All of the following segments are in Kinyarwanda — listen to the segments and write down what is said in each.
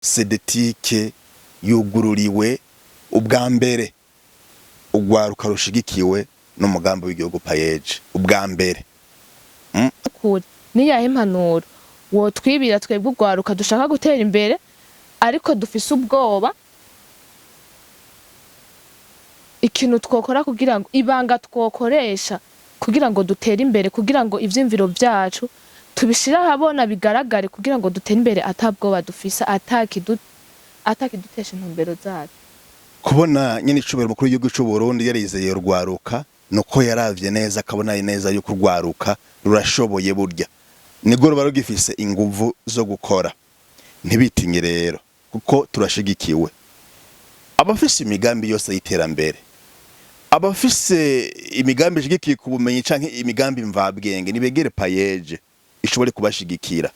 Sedetike yugururiwe ubwa mbere ugwaruka rushigikiwe n'umugambi w'igihugu payeje ubwa mbere. Niyahe impanuro wo twibira twebwe ugwaruka dushaka gutera imbere ariko dufise ubwoba ikintu twokora kugira ngo ibanga twokoresha kugira ngo dutere imbere, kugira ngo ivyimviro vyacu tubishira habona bigaragare, kugira ngo dutere imbere atabwoba dufise, atakidutesha intumbero zacu. Kubona nyine icubero mukuru w'igihugu cy'u Burundi yarizeye urwaruka nuko yaravye neza akabona neza yuko urwaruka rurashoboye burya nigo ruba rugifise inguvu zo gukora. Ntibitinye rero kuko turashigikiwe, abafise imigambi yose y'iterambere, abafise imigambi ishigikiye ku bumenyi canke imigambi mvabwenge nibegere payeje ishobore kubashigikira.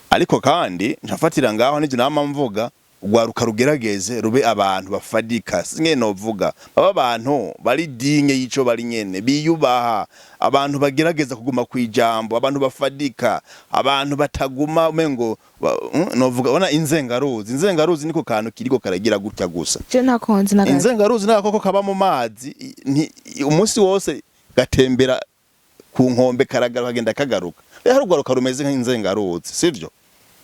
Ariko kandi ntafatira ngaho n'ivyo nama mvuga ugwaruka rugerageze rube abantu bafadika, singe novuga baba abantu bari dinye yico bari nyene biyubaha, abantu bagerageza kuguma kwijambo, abantu bafadika, abantu bataguma mengo novuga ona inzengaruzi niko kantu kiriko karagira gutya gusa. Je ntakonzi nagaze inzengaruzi nakoko kaba mu mazi umunsi wose gatembera ku nkombe karagara kagenda kagaruka. Rero ugwaruka rumeze nk'inzengaruzi sivyo,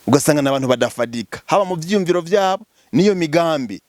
ugasanga nabantu badafadika haba mu vyumviro vyabo niyo migambi,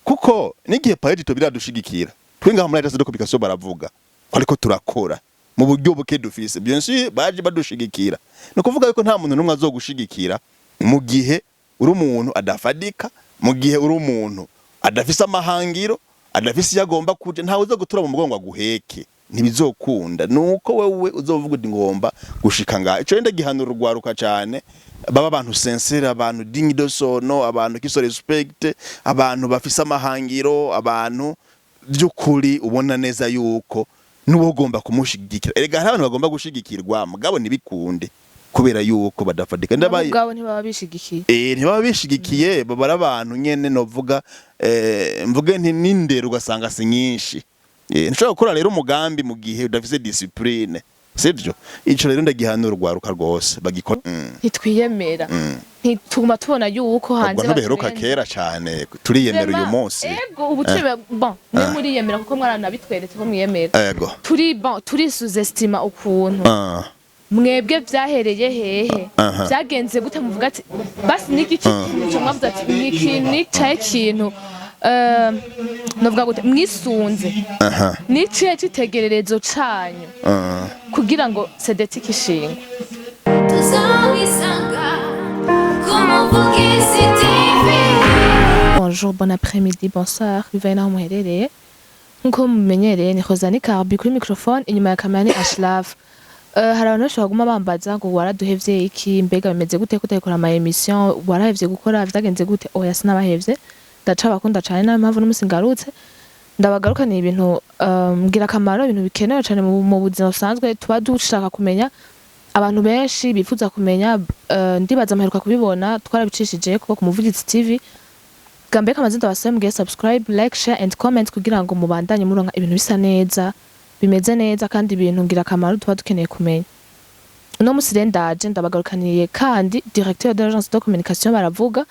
kuko nigihe payeje to biradushigikira twinga hamwe n'aho communication baravuga ariko turakora mu buryo buke dufise bien sûr baje badushigikira. No kuvuga yuko nta muntu numwe azogushigikira mu gihe uri umuntu adafadika, mu gihe uri umuntu adafise amahangiro, adafise yagomba kuje, ntawe uzogutura mu mugongo aguheke, ntibizokunda. Nuko wewe uzovuga uti ngomba gushika nga ico renda gihanura urwaruka cyane, baba abantu sincere, abantu digne de son nom, abantu qui se respecte, abantu bafise amahangiro, abantu byukuri ubona neza yuko nuwo ugomba kumushigikira. Erega hari abantu bagomba gushigikirwa mugabo nibikunde kubera yuko badafadika ndabaye mugabo ntibaba bishigikiye, ntibaba bishigikiye, babara abantu nyene novuga mvuge nti nindero ugasanga si nyinshi. Nshobora gukora rero umugambi mu gihe udafise discipline sivyo. Ico rero ndagihanura urwaruka rwose bagikora. Ntitwiyemera, ntituma tubona yuko hanze baheruka kera cyane turiyemera uyu munsi. Ego ubu turi bon ne muri yemera kuko mwarana bitweretse ko mwiyemera. Ego turi bon turi sous-estima ukuntu mwebwe vyahereye hehe, vyagenze gute muvuga ati basi niki kintu mwavuze ati niki caye kintu novuga gute mwisunze niciye citegererezo canyu kugira ngo Sedetike ishingwe. Bonjour, bon après-midi, bonsoir, bivaye naho muherereye. Nkuko mumenyereye ni Rosani Karbi kuri microphone, inyuma ya kamera ni Ashlaf. Hari abantu bashobora kuguma bambaza ngo waraduhevye iki, mbega bimeze gute kutakora ama emission, warahevye gukora vyagenze gute? Oya sinabahevye, ndaca bakunda cyane n'amavu n'umusi ngarutse ndabagarukana ibintu ngira kamaro, ibintu bikenewe cyane mu buzima busanzwe tuba dushaka kumenya, abantu benshi bifuza kumenya. Ndibaza amaheruka kubibona twarabicishije kuko ku Muvugizi TV gambe kamaze ndabasaba mugiye subscribe, like, share and comment kugira ngo mubandanye muronka ibintu bisa neza, bimeze neza kandi ibintu ngira kamaro tuba dukeneye kumenya. Uno musi rendaje ndabagarukaniye kandi directeur de l'agence de communication baravuga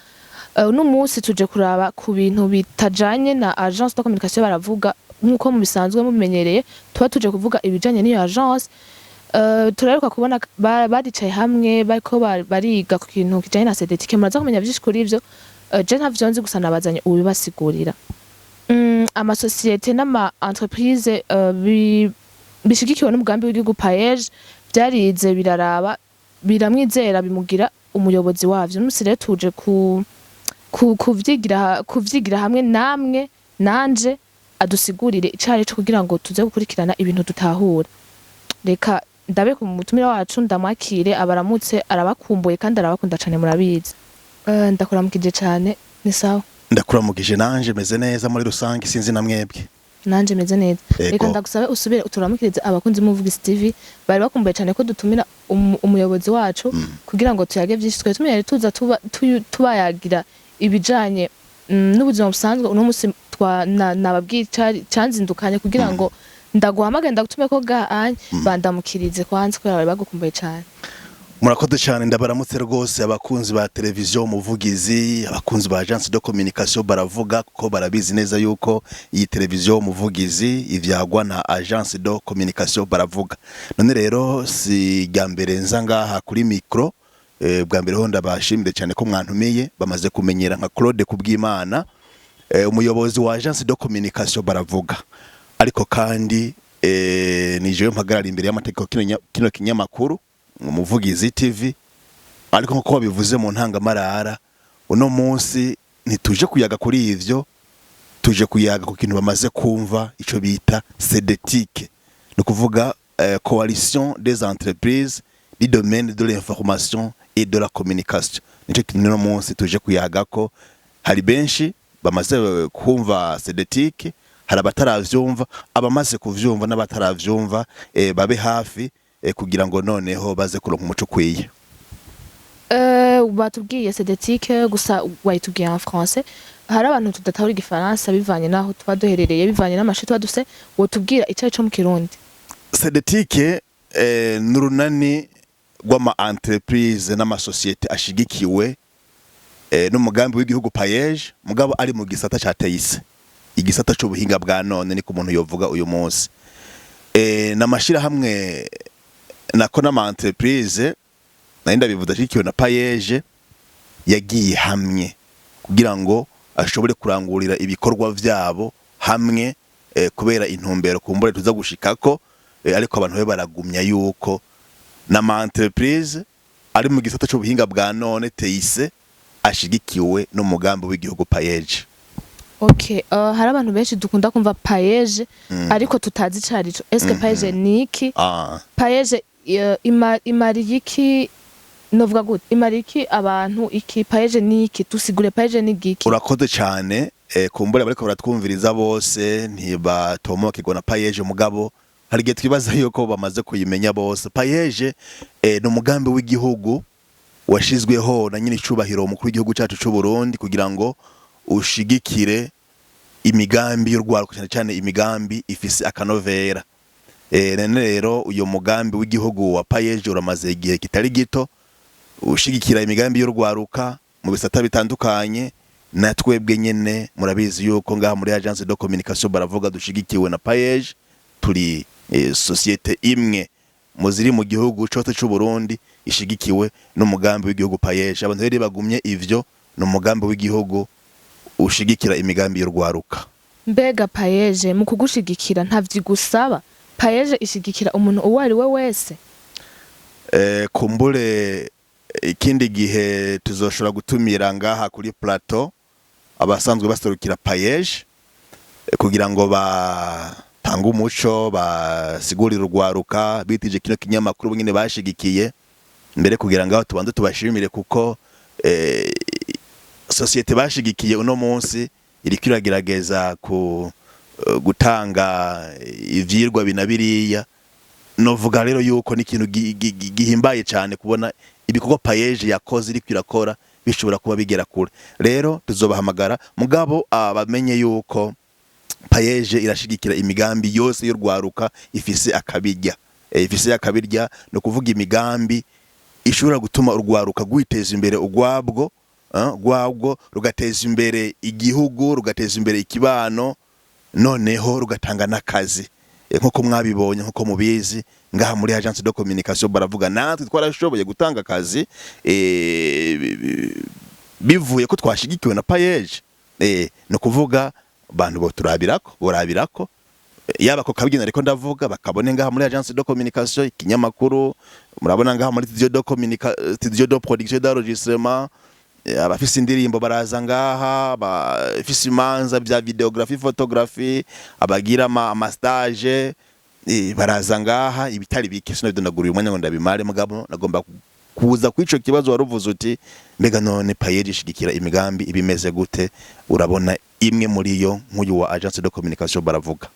uno musi tuje kuraba ku bintu bitajanye na agence de communication baravuga nkuko mu bisanzwe mubimenyereye tuba tuje kuvuga ibijanye n'iyo agence. Turaruka kubona baricaye hamwe bariko bariga ku kintu kijanye na Sedetike, muraza kumenya byinshi kuri ivyo. Je ntavyo nzi gusa nabazanye ubibasigurira. Ama societe n'ama entreprise bishigikiwe n'umugambi w'igihugu payeje byarize biraraba biramwizera bimugira umuyobozi wavyo. Nusi rero tuje kuvyigira hamwe namwe nanje adusigurire icari cyo kugira ngo tuze gukurikirana ibintu dutahura. Reka ndabe ku mutumira wacu ndamwakire abaramutse, arabakumbuye kandi arabakunda cyane murabizi. Ndakuramukije cyane. Ni sawa? Ndakuramukije nanje meze neza muri rusange, sinzi na mwebwe. Nanje meze neza. Reka ndagusabe usubire uturamukirize abakunzi Muvugizi TV bari bakumbuye cyane ko dutumira umuyobozi wacu kugira ngo tuyage byinshi twe tumenyere tuza tubayagira ibijanye n'ubuzima busanzwe. Uno musi nababwiye canzindukanye kugira ngo ndaguhamagara ndagutume ko gahanye bandamukirize kwanze kubera bari bagukumbuye cyane. Murakoze cyane ndabaramutse rwose abakunzi ba televiziyo Umuvugizi, abakunzi ba Agence de Communication baravuga ko barabizi neza yuko iyi televiziyo Umuvugizi ivyagwa na Agence de Communication baravuga. None rero si gambere nza ngaha kuri micro, bwa mbere ho ndabashimire cyane ko mwantumiye, bamaze kumenyera nka Claude Kubwimana, umuyobozi wa Agence de Communication baravuga. Ariko kandi nije mpagarara imbere y'amategeko kino kinyamakuru Umuvugizi TV, ariko nko bivuze mu ntangamarara, uno munsi ntituje kuyaga kuri ivyo, tuje kuyaga ku kintu bamaze kumva ico bita CDTIC, no kuvuga Coalition des entreprises du domaine de l'information et de la communication. Nico kintu uno munsi tuje kuyaga ko hari benshi bamaze kumva CDTIC, hari abataravyumva, abamaze kuvyumva n'abataravyumva babe hafi kugira ngo noneho baze kuronka umuco kwiye. Batubwiye CDTIC gusa wayitubwiye en français, hari abantu tudatahura igifaransa bivanye naho tuba duherereye, bivanye n'amashuri tuba duse, wotubwira icyo cyo mu Kirundi. CDTIC n'urunani rw'ama entreprise n'amasosiyete ashigikiwe n'umugambi w'igihugu PAEJ, mugabo ari mu gisata ca TEISE, igisata c'ubuhinga bwa none ni ku muntu yovuga uyu munsi. Namashira hamwe nako n'ama entreprise narinda bivuze ashikiwe na PAEJ yagiye hamwe kugira ngo ashobore kurangurira ibikorwa vyabo hamwe, kubera intumbero kumbure tuza gushikako, ariko abantu be baragumya yuko n'ama entreprise ari mu gisata c'ubuhinga bwa none TEISE ashigikiwe n'umugambi w'igihugu PAEJ. Okay, hari abantu benshi dukunda kumva PAEJ ariko tutazi carico. Est-ce que PAEJ niki? PAEJ imari iki, novuga gute, imari iki abantu, iki PAEJ niki, tusigure PAEJ ni giki? Urakoze cyane, kumbura bariko baratwumviriza bose ntibatomokirwa na PAEJ, mugabo hari gihe twibaza yuko bamaze kuyimenya bose. PAEJ ni umugambi w'igihugu washizweho na nyine icubahiro umukuru w'igihugu cyacu c'u Burundi kugira ngo ushigikire imigambi y'urwaruka, cyane cyane imigambi ifise akanovera. Rero uyo mugambi w'igihugu wa PAEJ uramaze igihe kitari gito ushigikira imigambi y'urwaruka mu bisata bitandukanye, na twebwe nyene murabizi yuko ngaha muri Agence de Communication baravuga dushigikiwe na PAEJ, turi societe imwe muziri mu gihugu cose c'u Burundi ishigikiwe n'umugambi w'igihugu PAEJ. Abantu rero bagumye ivyo, no mugambi w'igihugu ushigikira imigambi y'urwaruka. Mbega PAEJ mu kugushigikira ntavyigusaba? PAEJ ishigikira umuntu uwo ari we wese? Kumbure ikindi gihe tuzoshobora gutumira ngaha kuri plateau abasanzwe baserukira PAEJ kugira ngo batanga umuco, basigurira urwaruka bitije kino kinyamakuru nyine bashigikiye, mbere kugira ngo tubanze tubashimire kuko societe bashigikiye uno munsi iriko iragerageza gutanga ivyirwa binabiriya. Novuga rero yuko ni ikintu gihimbaye cyane kubona ibikorwa PAEJ yakoze iriko irakora bishobora kuba bigera kure. Rero tuzobahamagara, mugabo bamenye yuko PAEJ irashigikira imigambi yose y'urwaruka ifise akabirya, ifise akabirya no kuvuga imigambi ishobora gutuma urwaruka gwiteza imbere ugwabwo, gwabwo rugateza imbere igihugu, rugateza imbere ikibano, noneho rugatanga n'akazi. Nkuko mwabibonye, nkuko mubizi ngaha muri Agence de Communication baravuga natwe twarashoboye gutanga akazi bivuye ko twashigikiwe na PAEJ. No kuvuga abantu bo borabirako yaba ko kabyina, ariko ndavuga bakabone ngaha muri Agence de Communication ikinyamakuru, murabona ngaha muri studio de production d'enregistrement, abafise indirimbo baraza ngaha, abafise imanza bya videography, photography, abagira ama stage baraza ngaha, ibitari bike sinabidonagura umwanya ngo ndabimare, mugabo nagomba kuza kwico kibazo waruvuze uti mbega none PAEJ ishigikira imigambi ibimeze gute? Urabona imwe muri yo nk'uyu wa Agence de Communication baravuga.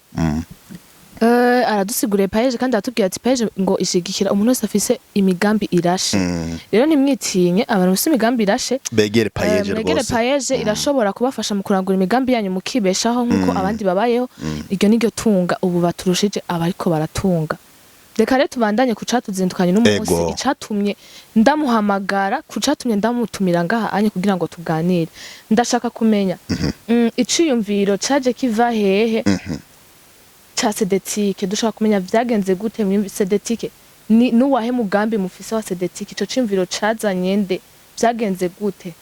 Aradusiguriye PAEJ kandi aratubwira ati PAEJ ngo ishigikira umuntu wese afise imigambi irashe. Rero nimwitinye abantu bafise imigambi irashe, begere PAEJ rwose. Begere PAEJ irashobora kubafasha mu kurangura imigambi yanyu mukibeshaho nkuko abandi babayeho. Iryo niryo tunga ubu baturushije abariko baratunga. reka rero tubandanye kucatuzindukanye n'umunsi Ego. icatumye ndamuhamagara kucatumye ndamutumira ngaha anye kugira ngo tuganire ndashaka kumenya iciyumviro caje kiva hehe ca Sedetike dushaka kumenya vyagenze gute muri Sedetike ni nuwahe mugambi mufise wa Sedetike ico ciyumviro cazanye nde vyagenze gute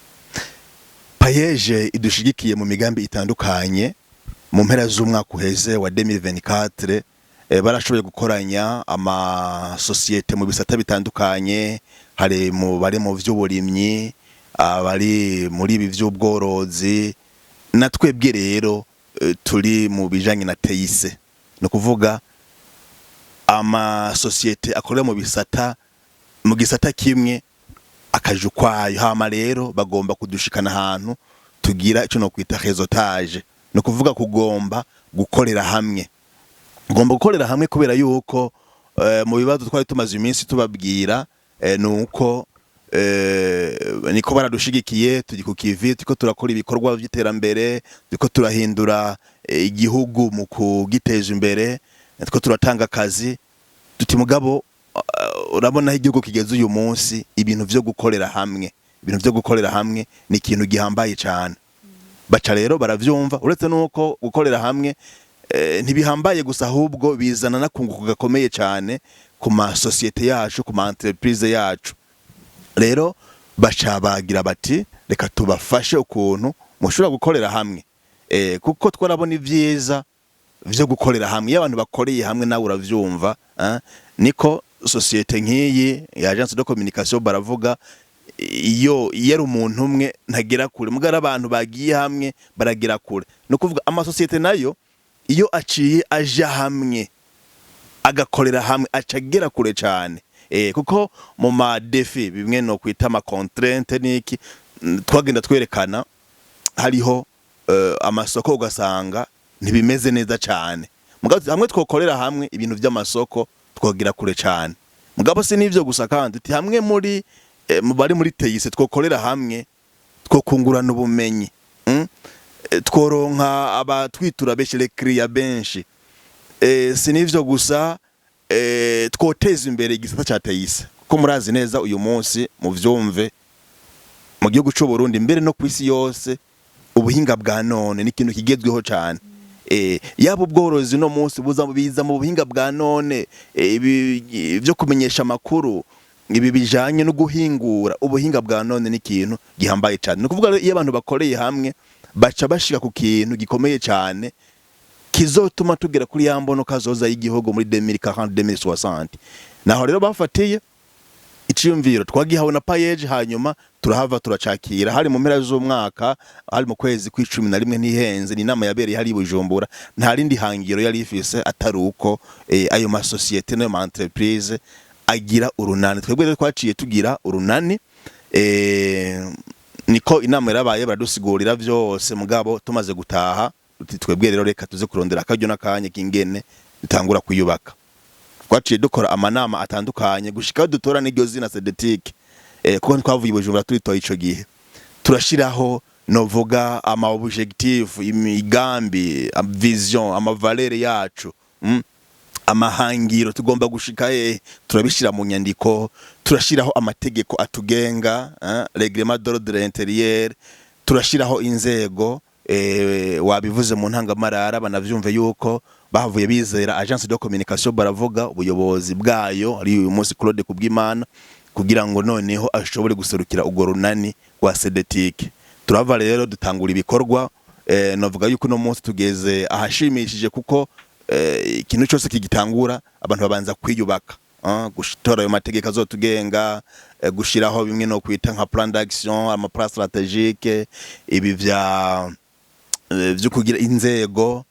Payeje idushigikiye mu migambi itandukanye mu mpera z'umwaka uheze wa 2024 barashoboye gukoranya ama societe mu bisata bitandukanye hari mu bari mu vy'uburimyi abari muri ibi vy'ubworozi natwebwe rero turi mu bijanye na teise no kuvuga ama societe akorera mu bisata mu gisata kimwe akaje kwayo hama rero bagomba kudushikana ahantu tugira ico no kwita réseautage no kuvuga kugomba gukorera hamwe ngomba gukorera hamwe kubera yuko mu bibazo twari tumaze iminsi tubabwira nuko niko baradushigikiye turi ku kivi tuko turakora ibikorwa by'iterambere tuko turahindura igihugu mu kugiteza imbere tuko turatanga akazi tuti mugabo urabona igihugu kigeze uyu munsi ibintu byo gukorera hamwe ni ikintu gihambaye cyane baca rero baravyumva uretse nuko gukorera hamwe ntibihambaye gusa ahubwo bizana nakunguka gakomeye cyane ku ma societe yacu ku ma entreprise yacu rero baca bagira bati reka tubafashe ukuntu mushobora gukorera hamwe kuko twarabona ivyiza vyo gukorera hamwe iyo abantu bakoreye hamwe nawe uravyumva niko societe nk'iyi ya agence de communication baravuga iyo yari umuntu umwe ntagera kure mugara abantu bagiye hamwe baragera kure no kuvuga ama societe nayo iyo aciye aja hamwe agakorera hamwe acagera kure cyane kuko mu ma défi bimwe no kwita ama contrainte niki twagenda twerekana hariho amasoko ugasanga ntibimeze neza cyane mugabo hamwe twokorera hamwe ibintu by'amasoko twogira kure cyane mugabo si nivyo gusa kandi uti hamwe muri bari muri teise twokorera hamwe twokungurana ubumenyi tworonka abatwitura benshi lekriya benshi si nivyo gusa twoteza imbere igisata ca teise kuko murazi neza uyu munsi mu vyumve mu gihugu cy'u Burundi mbere no kwisi yose ubuhinga bwa none ni ikintu kigezweho cyane yaba ubworozi no munsi biza mu buhinga bwa none byo kumenyesha amakuru ibi bijanye no guhingura ubuhinga bwa none ni ikintu gihambaye cyane no kuvuga iyo abantu bakoreye hamwe baca bashika ku kintu gikomeye cyane kizotuma tugera kuri yambono kazoza y'igihugu muri 2040 2060 naho rero bafatiye iciyumviro twagihawe na Payeje hanyuma turahava turacakira hari mu mpera z'umwaka hari mu kwezi kwa11 ntihenze ni nama yabereye hari Bujumbura nta rindi hangiro yari ifise ataruko ayo ma societe no ma entreprise agira urunani twebwe rero twaciye tugira urunani niko inama yarabaye baradusigurira vyose mugabo tumaze gutaha twebwe rero reka tuze kurondera akaryo nakanye kingene bitangura kuyubaka twaciye dukora amanama atandukanye gushika dutora n'iryo zina Sedetike kuko twavuye Bujumbura turitoye ico gihe turashiraho novuga ama objectif imigambi vision ama valeur yacu amahangiro tugomba gushika turabishira mu nyandiko turashiraho amategeko atugenga règlement d'ordre intérieur turashiraho inzego wabivuze mu ntangamarara banavyumve yuko bavuye bizera agence de communication baravuga ubuyobozi bwayo ari uyu munsi Claude Kubwimana kugira ngo noneho ashobore guserukira ugo runani rwa Sedetike turava rero dutangura ibikorwa navuga yuko no munsi tugeze ahashimishije kuko ikintu cyose kigitangura abantu babanza kwiyubaka gushtora ayo mategeko azotugenga gushiraho bimwe no kwita nka plan d'action ama plan stratégique ibi vyo kugira inzego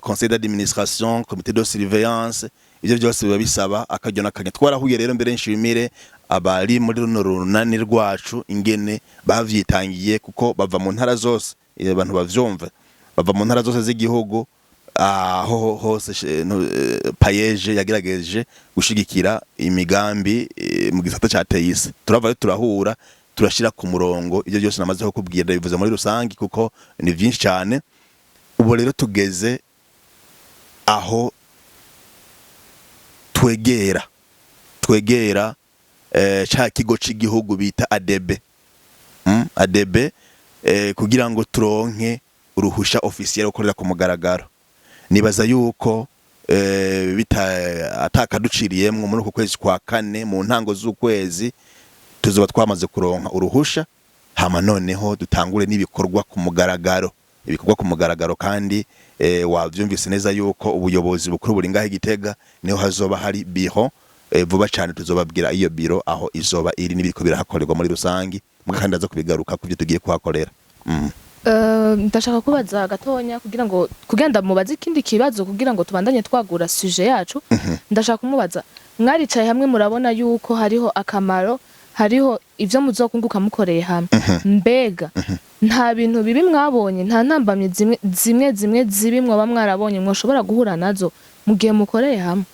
conseil d'administration comité de surveillance ivyo byose biba bisaba akaryo nakanye twarahuye rero mbere nshimire abari muri runo runani rwacu ingene bavyitangiye kuko bava mu ntara zose abantu bavyumva bava mu ntara zose z'igihugu aho hose Payeje yagerageje gushigikira imigambi mu gisata ca teise turava turahura turashira ku murongo ivyo byose namaze kubwira bivuze muri rusangi kuko ni byinshi cyane ubu rero tugeze aho twegera ca kigo c'igihugu bita ADB ADB kugira ngo turonke uruhusha officiel ukorera ku mugaragaro. Nibaza yuko atakaduciriyemwo muri uko kwezi kwa kane mu ntango z'ukwezi tuzoba twamaze kuronka uruhusha, hama noneho dutangure n'ibikorwa ku mugaragaro kandi wavyumvise neza yuko ubuyobozi bukuru buri ngahe Gitega niho hazoba hari biro vuba cyane tuzobabwira iyo biro aho izoba iri n'ibiko birahakorerwa muri rusangi kandi aza kubigaruka kuvyo tugiye kuhakorera. Ndashaka kubaza gatonya kugira ngo kugenda mubaze ikindi kibazo kugira ngo tubandanye twagura sujet yacu. Ndashaka kumubaza mwaricaye hamwe murabona yuko hariho akamaro, hariho ivyo muzokunguka mukoreye hamwe, mbega nta bintu bibi mwabonye, nta ntambamye zimwe zibi mwoba mwarabonye mwoshobora guhura nazo mu gihe mukoreye hamwe?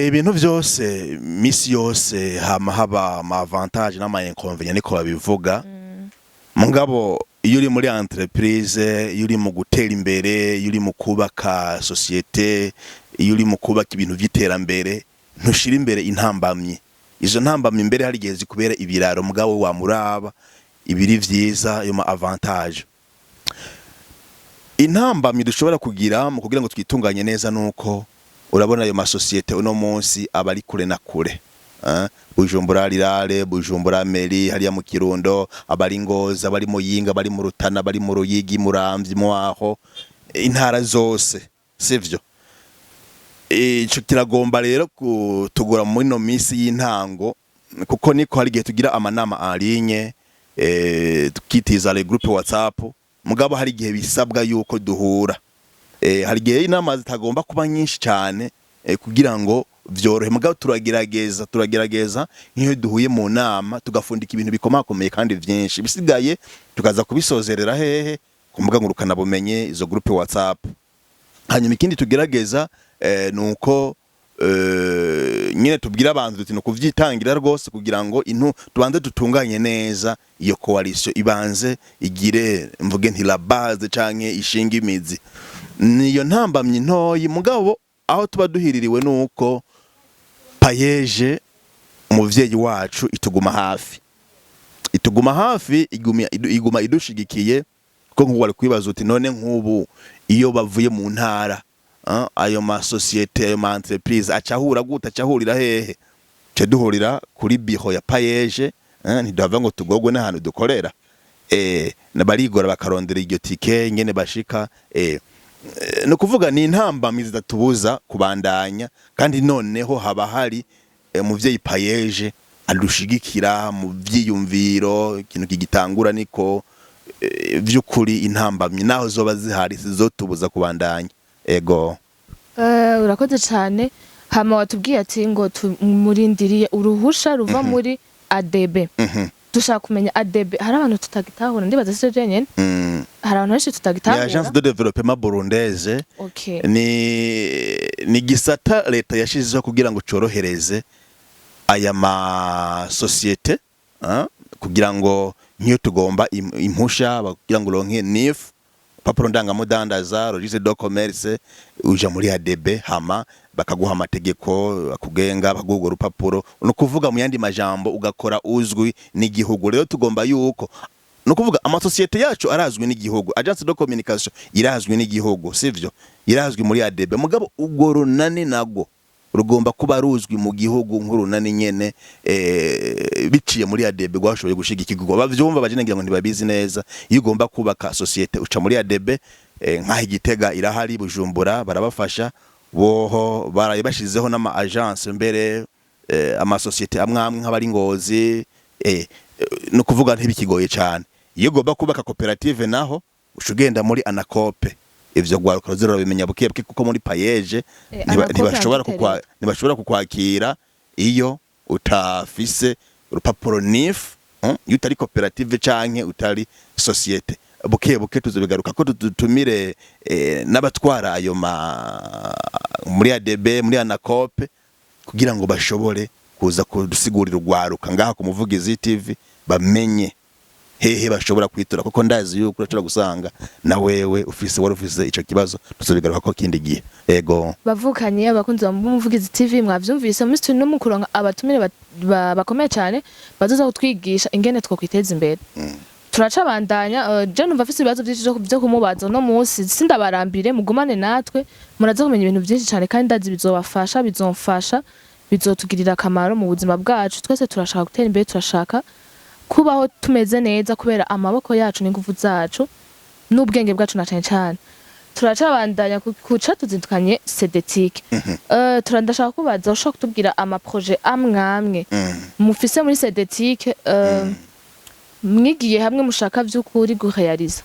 Ibintu vyose misi yose haba ama avantage n'ama inconvénients niko babivuga. Mugabo iyo uri muri entreprise, iyo uri mu gutera imbere, iyo uri mu kubaka societe, iyo uri mu kubaka ibintu vy'iterambere, ntushira imbere intambamye. Izo ntambamye imbere hari gihe zikubera ibiraro, mugabo wa muraba ibiri vyiza yo ma avantage. Intambamye dushobora kugira mu kugira ngo twitunganye neza nuko urabona ayo ma societe uno munsi abari kure na kure. Bujumbura Rirare, Bujumbura Meri, hariya mu Kirundo, abari Ngozi, abari mu Yinga, abari mu Rutana, abari mu Ruyigi, Muramvyi, Mwaho, intara zose sivyo. Ico kiragomba rero kutugura muri no misi y'intango kuko niko hari gihe tugira amanama en ligne tukitiza le groupe WhatsApp, mugabo hari gihe bisabwa yuko duhura. Hari gihe inama zitagomba kuba nyinshi cyane kugira ngo vyorohe, mugabo turagerageza nk'iyo duhuye mu nama tugafundika ibintu bikomakomeye kandi vyinshi, bisigaye tukaza kubisozerera hehe ku mbuga ngurukana bumenye izo groupe WhatsApp. Hanyuma ikindi tugerageza nuko nyine tubwira abantu duti no kuvyitangira rwose kugira ngo tubanze dutunganye neza iyo coalition ibanze igire mvuge nti la base canke ishinga imizi. Niyo ntambamye ntoyi, mugabo aho tuba duhiririwe nuko Payeje umuvyeyi wacu ituguma hafi iguma idushigikiye ko nk'ubu wari kwibaza uti none nk'ubu iyo bavuye mu ntara ayo ma societe ayo ma entreprise acahurira hehe? Duhurira kuri biro ya Payeje, ntidava ngo tugogwe n'ahantu dukorera, nabarigora bakarondera iryo tike ngene bashika. No kuvuga ni intambamyi zidatubuza kubandanya, kandi noneho haba hari muvyeyi Payeje adushigikira mu vyiyumviro, ikintu kigitangura niko vy'ukuri intambamyi naho zoba zihari zizotubuza kubandanya. Ego urakoze cyane. Hama watubwiye ati ngo murindiriye uruhusha ruva muri ADB. Dushaka kumenya ADB, hari abantu tutagitahura, ndibaza se jenyene hari abantu benshi tutagitahura. Agence de développement burundaise. Okay. Ni gisata leta yashizeho kugira ngo corohereze aya ma societe kugira ngo nk'iyo tugomba impusha kugira ngo uronke NIF, papuro ndangamudandaza, registre de commerce, uja muri ADB hama bakaguha amategeko akugenga, baguha urupapuro, no kuvuga mu yandi majambo ugakora uzwi n'igihugu. Rero tugomba yuko no kuvuga ama societe yacu arazwi n'igihugu, agence de communication irazwi n'igihugu sivyo, irazwi muri ADB, mugabo ubwo runani nago rugomba kuba ruzwi mu gihugu nk'urunani nyene biciye muri ADB gwashoboye gushigikirwa. Bavyumva baje ngira ngo ntibabizi neza, iyo ugomba kubaka societe uca muri ADB. Nk'aho Gitega irahari, Bujumbura barabafasha, boho barayibashizeho n'ama agence mbere ama societe amwe nk'abari Ngozi, no kuvuga ntibikigoye cyane. Iyo ugomba kubaka koperative naho ushugenda muri Anacope, ivyo gwaruka zero bimenya buke kuko muri Payeje ntibashobora kukwakira iyo utafise urupapuro NIF, iyo utari koperative canke utari societe. Buke tuzobigaruka ko dutumire n'abatwara ayo muri ADB muri Anacope kugira ngo bashobore kuza kudusigurira urwaruka ngaha ku Muvugizi TV bamenye hehe bashobora kwitura kuko ndazi yuko urashobora gusanga na wewe wari ufise ico kibazo tuzobigaruka ko kindi gihe ego bavukanye abakunzi b'umuvugizi TV mwavyumvise muri studio no mukuronka abatumire bakomeye cyane bazoza kutwigisha ingene two kwiteza imbere turacabandanya je numva afise ibibazo byinshi byo kumubaza no munsi sindabarambire mugumane natwe muraza kumenya ibintu byinshi cyane kandi ndazi bizobafasha bizomfasha bizotugirira akamaro mu buzima bwacu twese turashaka gutera imbere turashaka kubaho tumeze neza kubera amaboko yacu n'ingufu zacu n'ubwenge bwacu na cyane turacabandanya kuca tuzindukanye Sedetique turandashaka kubaza ushaka kutubwira ama projet amwe mufise muri Sedetique mwigiye hamwe mushaka by'ukuri gurealiza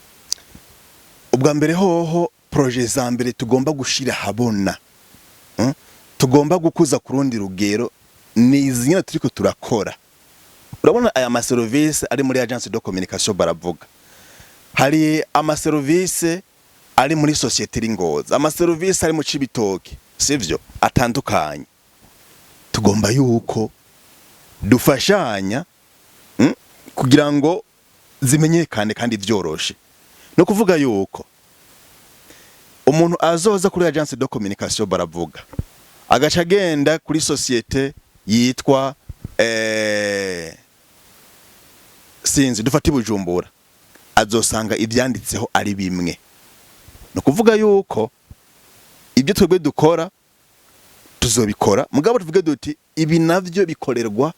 ubwa mbere hoho projet za mbere tugomba gushira habona tugomba gukuza ku rundi rugero ni izina turiko turakora urabona aya ma service ari muri agence de communication baravuga hari ama service ari muri societe ringoza ama service ari mu Cibitoke sivyo atandukanye tugomba yuko dufashanya kugira ngo zimenyekane kandi vyoroshe no kuvuga yuko umuntu azoza kuri agence de communication baravuga agaca agenda kuri societe yitwa sinzi dufati Bujumbura azosanga ivyanditseho ari bimwe no kuvuga yuko ibyo twebwe dukora tuzobikora mugabo tuvuge duti ibi navyo bikorerwa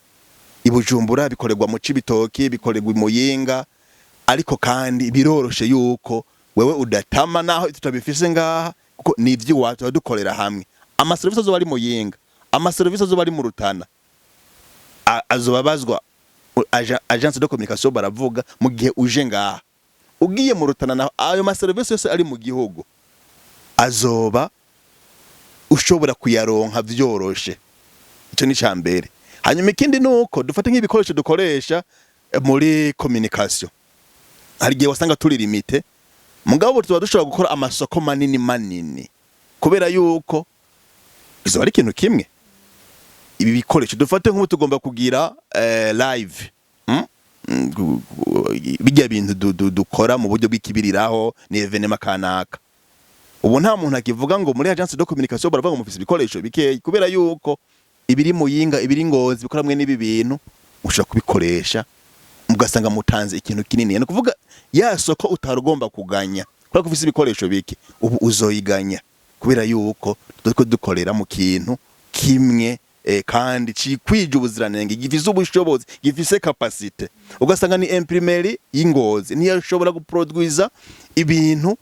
ibujumbura bikorerwa mu Cibitoke bikorerwa Muyinga ariko kandi biroroshe yuko wewe udatama naho tutabifise ngaha kuko nivyo wacu dukorera hamwe ama service zo bari Muyinga ama service zo bari mu Rutana azobabazwa agence de communication baravuga mu gihe uje ngaha ugiye mu Rutana naho ayo ma service yose ari mu gihugu azoba ushobora kuyaronka vyoroshe ico ni cambere hanyuma ikindi nuko dufate nk'ibikoresho dukoresha muri communication hari gihe wasanga turi limite mugabo tuba dushobora gukora amasoko manini kubera yuko izo ari ikintu kimwe ibi bikoresho dufate nk'ubu tugomba kugira live bijya bintu dukora mu buryo bw'ikibiriraho ni evenement kanaka ubu nta muntu akivuga ngo muri agence de communication baravuga mu office ibikoresho bikeye kubera yuko ibiri Muyinga ibiri Ngozi bikora mwe n'ibi bintu ushaka kubikoresha mugasanga mutanze ikintu kinini no kuvuga ya soko utarugomba kuganya kubera kufise ibikoresho bike ubu uzoyiganya kubera yuko dukorera mu kintu kimwe kandi cikwije ubuziranenge gifise ubushobozi gifise capacité ugasanga ni imprimerie y'Ingozi niyo ashobora guproduiza ibintu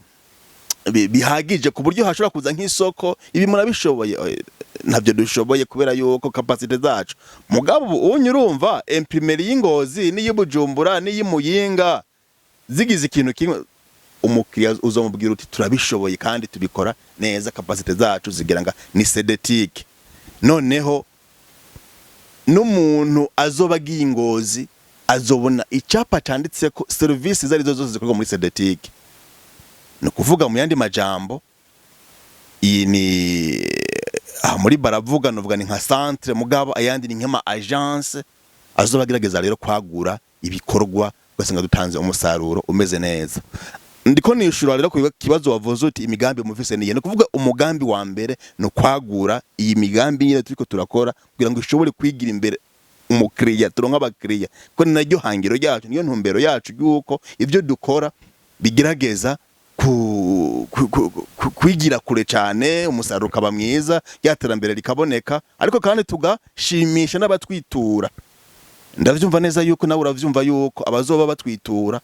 bihagije ku buryo hashobora kuza nk'isoko ibi murabishoboye ntabyo dushoboye kubera yuko capacité zacu mugabo unyurumva imprimerie y'Ingozi ni y'Ibujumbura ni y'Imuyinga zigize ikintu kimwe umukiriya uzomubwira uti turabishoboye kandi tubikora neza capacité zacu zigeranga ni Sedetique noneho n'umuntu azoba agiye Ingozi azobona icyapa canditse ko service zari zose zikorwa muri Sedetique no kuvuga mu yandi majambo iyi ni muri baravuga novuga ni nka centre mugabo ayandi ni nkema agence azoba agerageza rero kwagura ibikorwa ugasanga dutanze umusaruro umeze neza ndiko nishura rero ku kibazo wavuze uti imigambi mufise niye no kuvuga umugambi wa mbere no kwagura iyi migambi nyine turiko turakora kugira ngo ishobore kwigira imbere umukiriya turonka abakiriya ko ni naryo hangiro yacu niyo ntumbero yacu yuko ivyo dukora bigerageza kwigira kure cyane umusaruro ukaba mwiza yaterambere rikaboneka ariko kandi tugashimisha n'abatwitura ndavyumva neza yuko nawe uravyumva yuko abazoba batwitura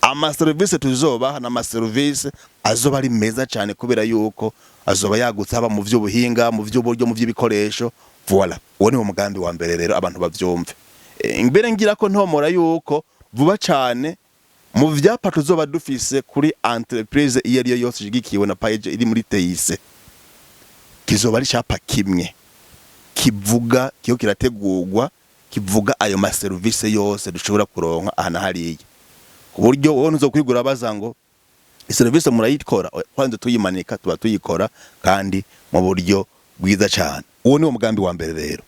ama service tuzoba na ama service azoba ari meza cyane kubera yuko azoba yagutse aba mu vy'ubuhinga mu vy'uburyo mu vy'ibikoresho voilà uwo ni umugambi wa mbere rero abantu bavyumve imbere ngira ko ntomora yuko vuba cyane mu vyapa tuzoba dufise kuri entreprise iyo ariyo yose jigikiwe na page iri muri TIC kizoba ari cyapa kimwe kivuga kiyo kirategurwa kivuga ayo ma service yose dushobora kuronka ahana hariye ku buryo wowe uzokwigura bazango service murayikora kwanze tuyimanika tuba tuyikora kandi mu buryo bwiza cyane uwo ni umugambi wa mbere rero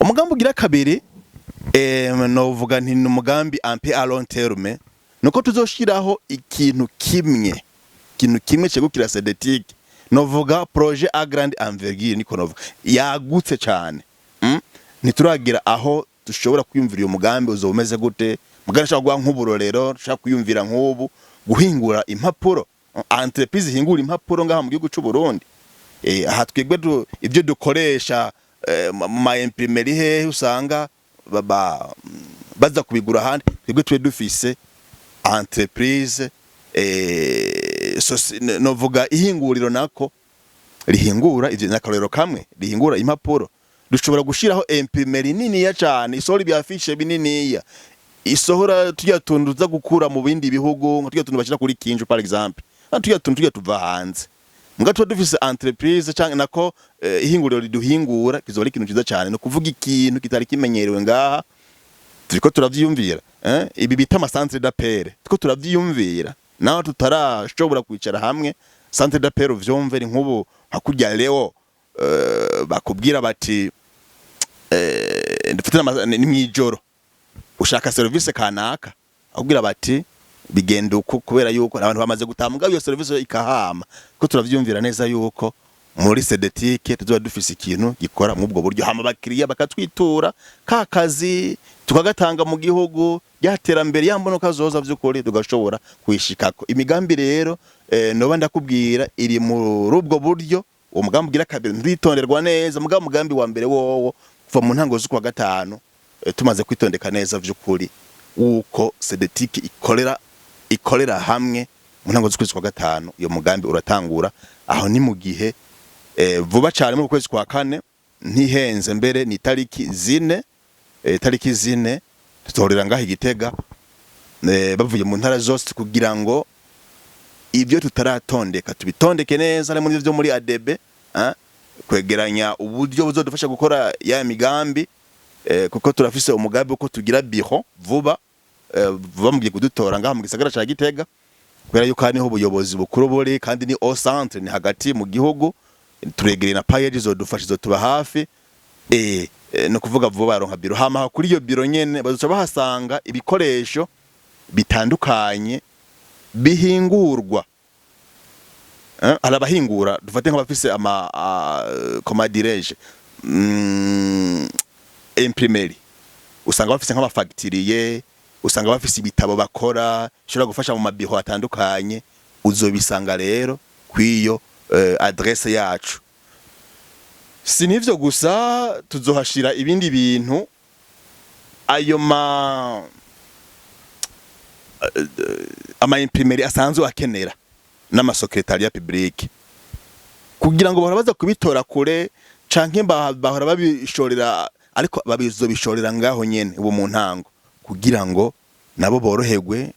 umugambi ugira kabiri novuga nti umugambi ampe à long terme nuko tuzoshiraho ikintu kimwe cegukira Sedetique, novuga projet à grande envergure, niko novuga yagutse cyane. Ntituragira aho dushobora kwiyumvira uyu mugambi uzomeze gute, mugana shaka gwa nk'uburorero, shaka kwiyumvira nk'ubu guhingura impapuro, entreprise hingura impapuro ngaha mu gihugu cy'u Burundi. Aha twebwe ibyo dukoresha ma imprimerie he usanga baza kubigura handi, twebwe twe dufise entreprise novuga ihinguriro nako rihingura ivyo nakarero kamwe rihingura impapuro. Dushobora gushiraho imprimerie nini ya cyane isohora ibyafishe binini, isohora tujya tunduza gukura mu bindi bihugu, tujya tundu bashira kuri Kinju par exemple, tujya tundu tuva hanze. Mga tuba dufise entreprise cyangwa nako ihinguriro riduhingura, kizora ikintu ciza cyane no kuvuga ikintu kitari kimenyerewe ngaha. Turiko turavyiyumvira ibi bita ama centre d'appel, turiko turavyiyumvira naho tutarashobora kwicara hamwe. Centre d'appel uvyumve ni nkubu hakurya leo bakubwira bati ndufite ni mwijoro ushaka service kanaka, akubwira bati bigenda uko kubera yuko abantu bamaze gutamuga iyo service ikahama. Ko turavyumvira neza yuko muri Sedetique tuzoba dufise ikintu gikora mu bwo buryo, hama bakiriya bakatwitura kakazi tukagatanga mu gihugu, yaterambere yambono kazoza vy'ukuri tugashobora kwishikako. Imigambi rero noba ndakubwira iri mu rubwo buryo. Uwo mugambi ugira kabiri nditonderwa neza, mugambi wa mbere wowo kuva mu ntango z'ukwa gatanu tumaze kwitondeka neza vy'ukuri uko Sedetique ikorera hamwe mu ntango z'ukwa gatanu. Iyo mugambi uratangura aho ni mu gihe vuba cyane mu kwezi kwa kane, ntihenze mbere ni tariki 4 tutorera ngaho Igitega, bavuye mu ntara zose kugira ngo ibyo tutaratondeka tubitondeke neza. Ari muri byo muri ADB kwegeranya uburyo buzodufasha gukora ya migambi, kuko turafise umugambi uko tugira biro vuba mugiye kudutora ngaho mu gisagara ca Gitega, kubera yuko haniho ubuyobozi bukuru buri kandi ni au centre, ni hagati mu gihugu. Turegereye na payeji zodufasha zotuba hafi, no kuvuga vuba yaronka biro. Hama kuri iyo biro nyene bazoca bahasanga ibikoresho bitandukanye bihingurwa. Arabahingura dufate nk'abafise ama comadireje imprimerie, usanga bafise nk'abafacturier, usanga bafise ibitabo bakora shobora gufasha mu mabiro atandukanye. Uzobisanga rero kwiyo adresse yacu. Sinivyo gusa, tuzohashira ibindi bintu, ayo ama imprimerie asanzwe akenera n'ama secretariat public, kugira ngo bahora baza kubitora kure canke bahora babishorera, ariko babizobishorera ngaho nyene ubu mu ntango, kugira ngo nabo boroherwe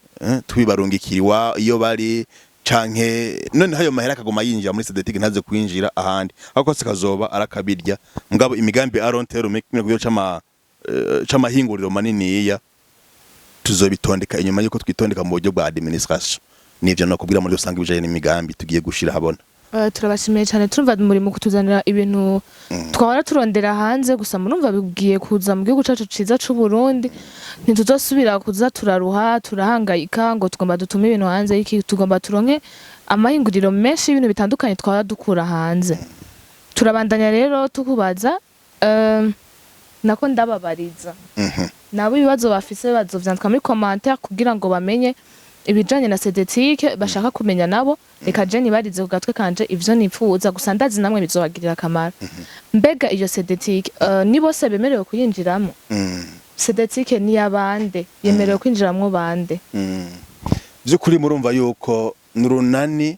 tubibarungikiriwa iyo bari canke none hayo mahera akagoma yinjira muri Sedetique ntaze kwinjira ahandi, ahubwo kazoba arakabirya. Mugabo imigambi arontero mekimwe cama hinguriro maniniya tuzobitondeka inyuma yuko twitondeka mu buryo bwa administration. Nivyo nakubwira muri usanga ibijanye n'imigambi tugiye gushira habona. Turabashimiye cyane, turumva muri mu kutuzanira ibintu twahora turondera hanze, gusa murumva bigiye kuza mu gihugu cacu ciza c'u Burundi. Ntituzosubira kuza turaruha turahangayika ngo tugomba dutume ibintu hanze, iki tugomba turonke amahinguriro menshi y'ibintu bitandukanye twahora dukura hanze. Turabandanya rero tukubaza nako ndababariza nabo ibibazo bafise bazovyandika muri commentaire kugira ngo bamenye ibijanye na Sedetique bashaka kumenya nabo. Reka Jenny barize ku gatwe kanje ivyo nipfuza, gusa ndazi namwe bizobagirira akamaro. Mbega iyo Sedetique ni bose bemerewe kuyinjiramo? Sedetique ni yabande yemerewe kwinjiramwo bande? Vy'ukuri murumva yuko nurunani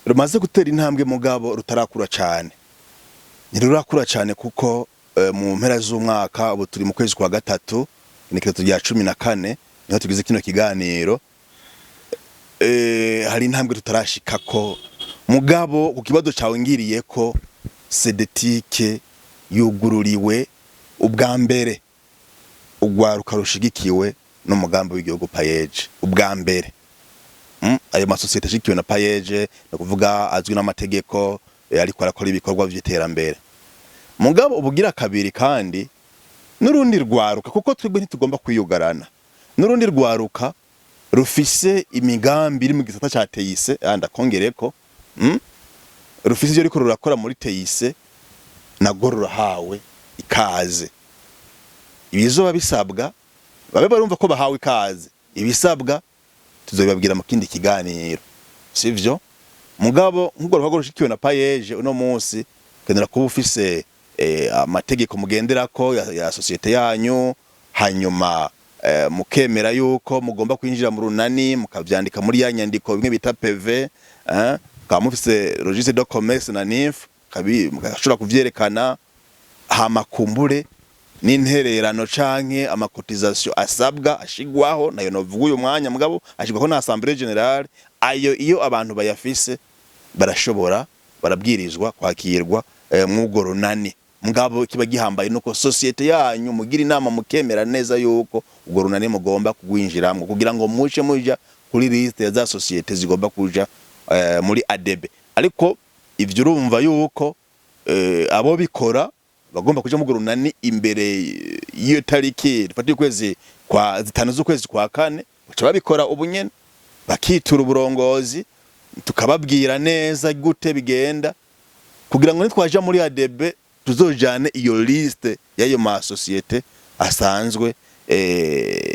rumaze gutera intambwe mugabo rutarakura cyane. Ntirurakura cyane kuko mu mpera z'umwaka ubu turi mu kwezi kwa gatatu, inekerezo rya 14 niho tugize kino kiganiro. Hari intambwe tutarashikako mugabo ku kibazo cawe ngiriye ko Sedetique yugururiwe ubwa mbere ugwaruka rushigikiwe n'umugambi w'igihugu payeje ubwa mbere. Ayo masosiyete ashikiwe na payeje no kuvuga azwi n'amategeko, ariko arakora ibikorwa vy'iterambere. Mugabo ubugira kabiri kandi n'urundi rwaruka, kuko twebwe ntitugomba kwiyugarana, n'urundi rwaruka rufise imigambi iri mu gisata ca teyise ndakongereko rufise ivyo riko rurakora muri teyise nago rurahawe ikaze. Ibizoba bisabwa babe barumva ko bahawe ikaze, ibisabwa tuzobibabwira mu kindi kiganiro, sivyo? Mugabo nk'uko ruhago rushikiwe na payeje uno munsi kendera kuba ufise amategeko mugenderako ya societe yanyu, hanyuma mukemera yuko mugomba kwinjira mu runani mukavyandika muri ya nyandiko bimwe bita PV, kaba mufise registre de commerce na NIF mugashobora kuvyerekana, hamakumbure n'intererano canke amakotization asabwa ashigwaho nayo novuga uyu mwanya, mugabo ashigwaho na Assemblée Générale. Ayo iyo abantu bayafise barashobora barabwirizwa kwakirwa mwugo runani. Mugabo kiba gihambaye nuko societe yanyu mugira inama mukemera neza yuko ugo runani mugomba kugwinjiramwe kugira ngo muce muja kuri liste ya za societe zigomba kuja muri ADB. Ariko ivyo urumva yuko abo bikora bagomba kuja mu runani imbere y'iyo tariki fatiye kwezi kwa zitanu z'ukwezi kwa kane, baca babikora ubunyene bakitura uburongozi tukababwira neza gute bigenda kugira ngo nitwaje muri ADB tuzojane iyo liste y'ayo ma societe asanzwe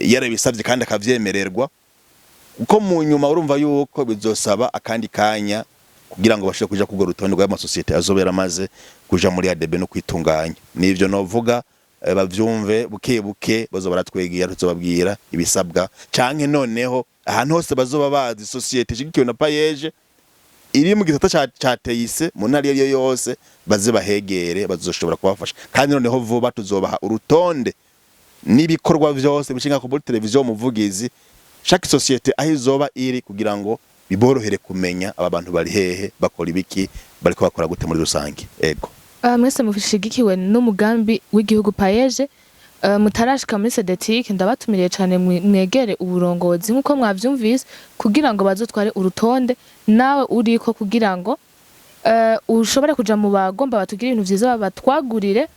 yarabisabye kandi akavyemererwa. Uko mu nyuma urumva yuko bizosaba akandi kanya kugira ngo bashobore kuja kugora urutonde rw'ama societe azobera maze kuja muri ADB no kwitunganya. Nivyo novuga bavyumve buke buke bazo baratwegira tuzobabwira ibisabwa canke noneho ahantu hose bazoba bazi societe shigikiwe na payeje iri mu gisata ca teyise mu ntari yo yose baze bahegere bazoshobora kubafasha. Kandi noneho vuba tuzobaha urutonde n'ibikorwa vyose bishinga ku televiziyo muvugizi chaque societe aho izoba iri kugira ngo biborohere kumenya aba bantu bari hehe bakora ibiki bariko bakora gute muri rusange. Ego mwese mufishigikiwe n'umugambi w'igihugu payeje mutarashika muri Sedetic, ndabatumiriye cyane mwegere uburongozi nkuko mwavyumvise kugira ngo bazotware urutonde nawe uriko kugira ngo ushobore kuja mu bagomba batugira ibintu vyiza batwagurire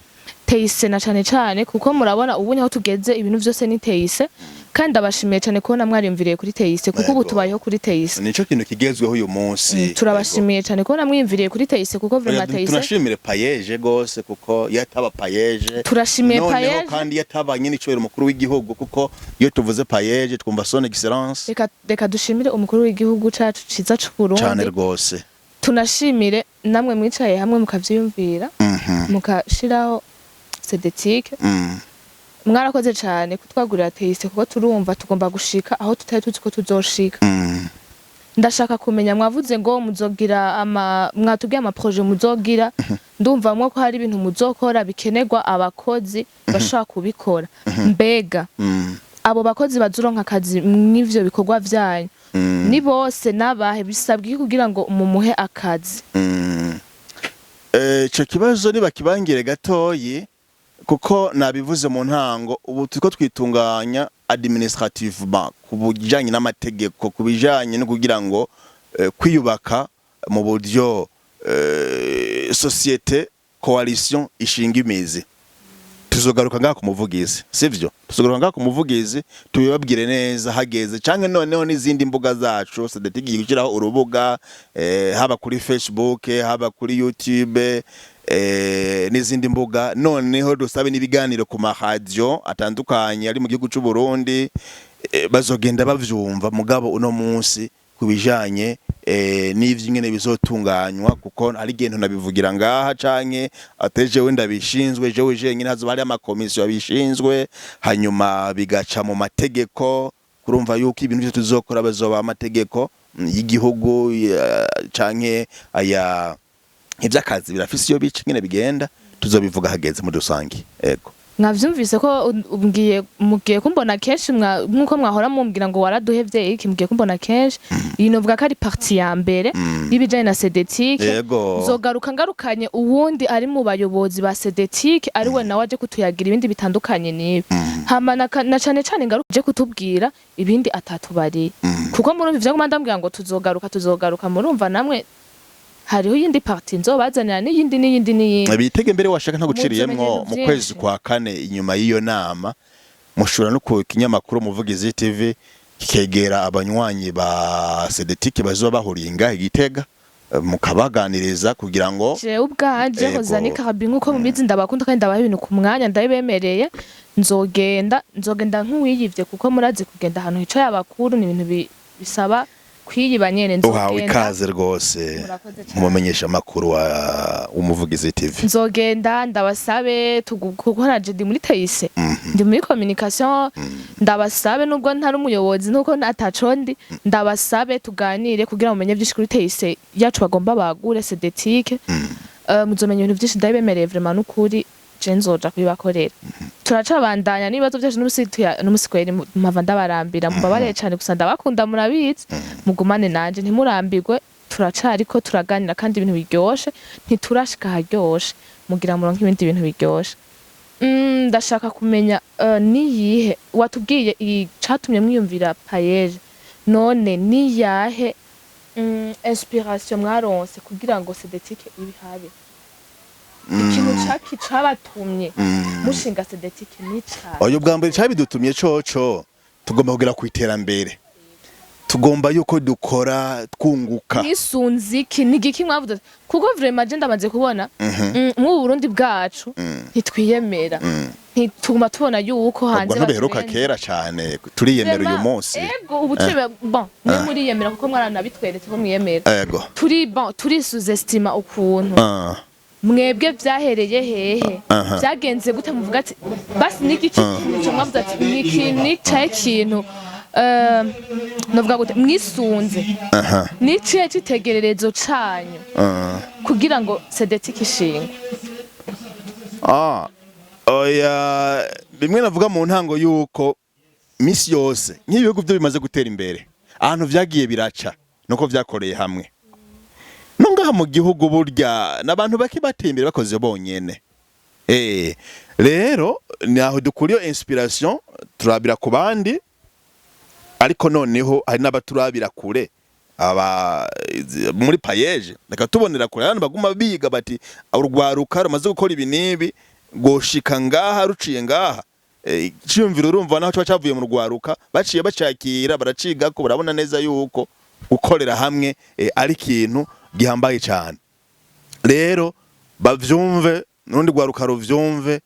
teyise na cyane kuko murabona ubunye aho tugeze ibintu vyose ni teyise. Kandi abashimiye cyane kubona mwarimviriye kuri teyise kuko ubu tubayeho kuri teyise, nico kintu kigezweho uyu munsi. Turabashimiye cyane kubona mwimviriye kuri teyise kuko vraiment teyise tunashimire payeje gose kuko yataba payeje turashimiye payeje kandi yataba nyine icobero mukuru w'igihugu kuko iyo tuvuze payeje twumva son excellence. Reka dushimire umukuru w'igihugu cacu ciza c'u Burundi cyane rwose. Tunashimire namwe mwicaye hamwe mukavyiyumvira mukashiraho Sedetic. Mwarakoze cyane kutwagurira teyise kuko turumva tugomba gushika aho tutari tuzi ko tuzoshika. Ndashaka kumenya mwavuze ngo muzogira mwatubwiye ama projet muzogira, ndumva mwo ko hari ibintu muzokora bikenerwa abakozi bashaka kubikora. Mbega abo bakozi bazuronka akazi mw'ivyo bikorwa vyanyu ni bose nabahe bisabwe kugira ngo mumuhe akazi? Ico kibazo nibakibangire gatoyi kuko nabivuze mu ntango, ubu turiko twitunganya administrativement ku bijanye n'amategeko, ku bijanye no kugira ngo kwiyubaka mu buryo societe coalition ishinga imizi. Tuzogaruka ngaha ku muvugizi, sivyo? Tuzogaruka ngaha ku muvugizi tubibabwire neza hageze canke noneho n'izindi mbuga zacu Sedetic gishiraho urubuga haba kuri Facebook haba kuri YouTube n'izindi mbuga, noneho dusabe n'ibiganiro ku mahadiyo atandukanye ari mu gihugu cy'u Burundi bazogenda bavyumva. Mugabo uno munsi kubijanye n'ivyo nyene bizotunganywa kuko ari gento nabivugira ngaha canke ateje wenda bishinzwe jewe nyine hazo bari amakomisiyo abishinzwe hanyuma bigaca mu mategeko. Kurumva yuko ibintu byo tuzokora bazoba amategeko y'igihugu canke aya ivy'akazi birafise iyo bice nyene bigenda tuzobivuga hageze muri rusangi. Ego mwavyumvise ko mugiye kumbona kenshi nkuko mwahora mumbwira ngo waraduhevye iki, mugiye kumbona kenshi iyi novuga ko ari partie ya mbere y'ibijanye na Sedetic. Zogaruka ngarukanye uwundi ari mu bayobozi ba Sedetic ari we nawe aje kutuyagira ibindi bitandukanye nibi hama na cane ngaruka kutubwira ibindi atatubari kuko murumva ivyo ndambwira ngo tuzogaruka murumva namwe hariho yindi parti nzobazanira n'iyindi bitege mbere washaka nta guciriyemwo mu kwezi kwa kane inyuma y'iyo nama mushobora no ku kinyamakuru Muvugizi TV kikegera abanywanyi ba Cedetike bazoba bahuriye ngahe Gitega mukabaganiriza kugira ngo je ubwanje Hozani Karabi nkuko mubizi ndabakunda kandi ndabaha ibintu ku mwanya ndabibemereye nzogenda nk'uwiyivye kuko murazi kugenda ahantu hicaye abakuru ni ibintu bisaba kwiyiba nyene nzogenda uhawe ikaze rwose mumenyesha makuru wa umuvugizi TV nzogenda ndabasabe kuko naje ndi muri teise ndi muri communication ndabasabe nubwo ntari umuyobozi nuko atacondi ndabasabe tuganire kugira mumenye byinshi kuri teise yacu bagomba bagure Cedetike muzomenya ibintu byinshi ndabibemereye vraiment n'ukuri je nzoja kubibakorera turacabandanya nibazo byaje n'umusikweri mpava ndabarambira mubabare cyane gusa ndabakunda murabizi mugumane nanje ntimurambirwe turacariko turaganira kandi ibintu biryoshe ntiturashika haryoshe mugira muronke ibindi bintu biryoshe ndashaka kumenya niyihe watubwiye icatumye mwiyumvira payeje none niyahe inspiration mwaronse kugira ngo Cedetike ibihabe ikintu caki cabatumye mushinga Cedetike nica oyo bwambere cabidutumye coco tugomba kugira ku iterambere tugomba yuko dukora twunguka nisunziki nigiki mwavuze kuko vraiment je ndamaze kubona mu Burundi bwacu ntitwiyemera ntituma tubona yuko hanze baheruka kera cyane turiyemera uyu munsi ego ubu turi bon ne muri yemera kuko mwarana bitweretse ko mwiyemera ego turi sous-estima ukuntu mwebwe byahereye hehe byagenze gute muvuga ati basi niki kintu mwavuze ati niki cyaye kintu novuga gute mwisunze niciye citegererezo canyu kugira ngo Cedetike ishingwe oya bimwe navuga mu ntango yuko misi yose nk'ibihugu byo bimaze gutera imbere ahantu vyagiye biraca nuko vyakoreye hamwe nongaha mu gihugu burya nabantu baki batembere bakoze bonyene rero naho dukuriyo inspiration turabira ku bandi ariko noneho hari n'abaturabira kure aba muri payeje reka tubonera kure abantu baguma biga bati urwaruka rumaze gukora ibi nibi goshika ngaha ruciye ngaha cyumvira urumva naho cyo cyavuye mu rwaruka baciye bacakira baraciga ko barabona neza yuko gukorera hamwe ari kintu gihambaye cyane rero bavyumve nundi rwaruka ruvyumve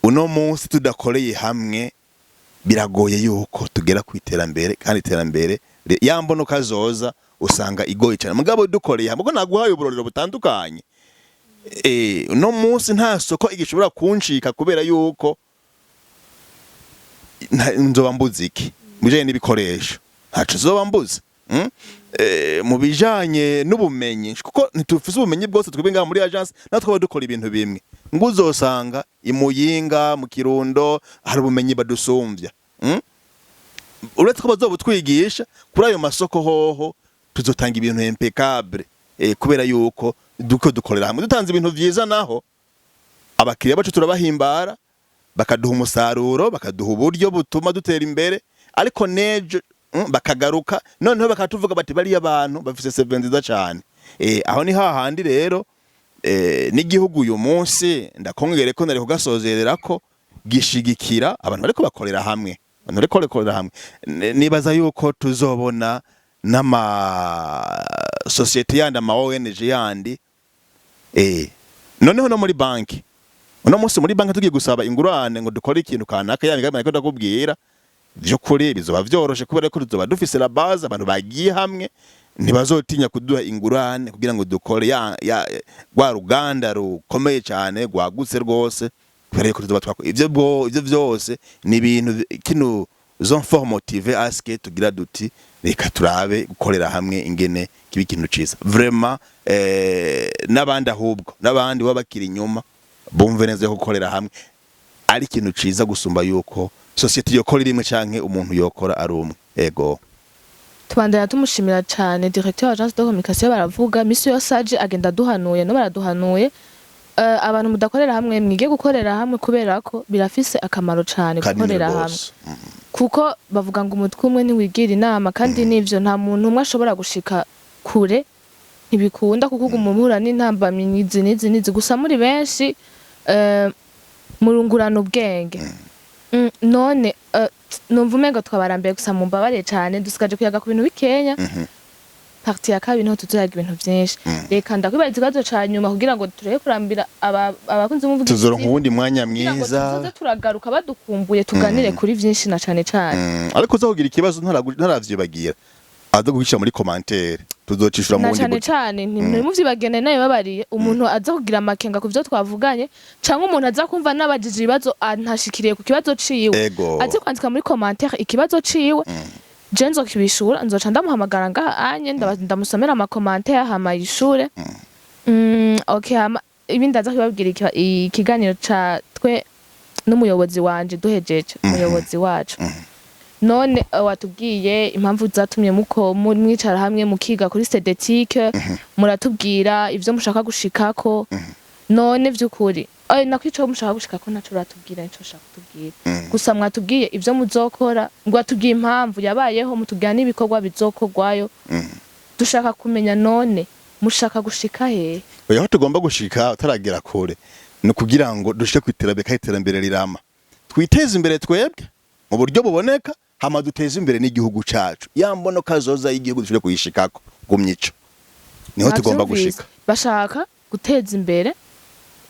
uno munsi tudakoreye hamwe biragoye yuko tugera ku iterambere kandi iterambere yambono kazoza usanga igoye cyane mugabo dukoreye hamwe ko naguhaye uburorero butandukanye uno munsi nta soko igishobora kunshika kubera yuko nzoba mbuze iki mujanye n'ibikoresho ntaco zoba mbuze mu bijanye n'ubumenyi kuko ntitufise ubumenyi bwose twebwe ngaha muri agence natwe dukora ibintu bimwe ngo uzosanga imuyinga mu Kirundo hari ubumenyi badusumvya uretse ko bazobutwigisha kuri ayo masoko hoho tuzotanga ibintu impeccable kubera yuko duko dukorera hamwe dutanze ibintu vyiza naho abakiriya bacu turabahimbara bakaduha umusaruro bakaduha uburyo butuma dutera imbere ariko nejo bakagaruka noneho bakatuvuga bati bari abantu bafise CV nziza cyane aho ni hahandi rero n'igihugu uyu munsi ndakongere ko nariko gasozerera ko gishigikira abantu bariko bakorera hamwe abantu bariko bakorera hamwe nibaza yuko tuzobona n'ama societe yandi ama ONG yandi noneho no muri banki uno munsi muri banki tugiye gusaba ingurane ngo dukore ikintu kanaka yamigamye ko ndakubwira byo kuri bizoba vyoroshe kubera ko tuzoba dufise la base abantu bagiye hamwe ntibazotinya kuduha ingurane kugira ngo dukore rwa ruganda rukomeye cyane rwagutse rwose kubera ko tuzoba twako ivyo vyose ni ibintu kino zone for motiver aske tugira duti reka turabe gukorera hamwe ingene kibi kintu ciza vraiment nabandi ahubwo nabandi babakira inyuma bumve neza ko gukorera hamwe ari kintu ciza gusumba yuko societe yokora rimwe canke umuntu yokora ari umwe ego tubandanya tumushimira cyane directeur wa agence de communication baravuga misi yose aje agenda duhanuye no baraduhanuye abantu mudakorera hamwe mwige gukorera hamwe kubera ko birafise akamaro cyane gukorera hamwe kuko bavuga ngo umutwe umwe ntiwigira inama kandi nivyo nta muntu umwe ashobora gushika kure ntibikunda kuko umumura n'intambamyi nizi gusa muri benshi murungurana ubwenge none numva umengo twabarambiye gusa mu mbabare cyane dusigaje kuyaga ku bintu bikenya parti ya kabiri niho tuzoyaga ibintu byinshi reka ndakwibariza ikibazo ca nyuma kugira ngo tureke kurambira abakunzi b'umuvugizi tuzoronka uwundi mwanya mwiza tuzoze turagaruka badukumbuye tuganire kuri byinshi na cane cane ariko uzakugira ikibazo ntaravyibagira aza guhisha muri commentaire tuzocishura mu wundi na cane ntimuvyibageneye nayo babariye umuntu aza kugira amakenga ku byo twavuganye canke umuntu aza kumva nabajije ibibazo antashikiriye ku kibazo ciwe aze kwandika muri commentaire ikibazo ciwe je nzokibishura nzoca ndamuhamagara ngaha anye ndamusomera amakomantere hama yishure okay hama ibindi aza kubabwira ikiganiro ca twe n'umuyobozi wanje duhejeje umuyobozi wacu none watubwiye impamvu zatumye mwicara hamwe mukiga kuri stedetike muratubwira ivyo mushaka gushikako none vy'ukuri nakwica mushaka gushikako naco uratubwira nico ushaka kutubwira gusa mwatubwiye ivyo muzokora ngo atubwiye impamvu yabayeho mutubwira n'ibikorwa bizokorwayo dushaka kumenya none mushaka gushika hehe oya tugomba gushika utaragera kure no kugira ngo dushike kwiterambere kayiterambere rirama twiteze imbere twebwe mu buryo buboneka hama duteze imbere n'igihugu cacu yambono kazoza y'igihugu dushike kuyishikako gumyico niho tugomba gushika bashaka guteza imbere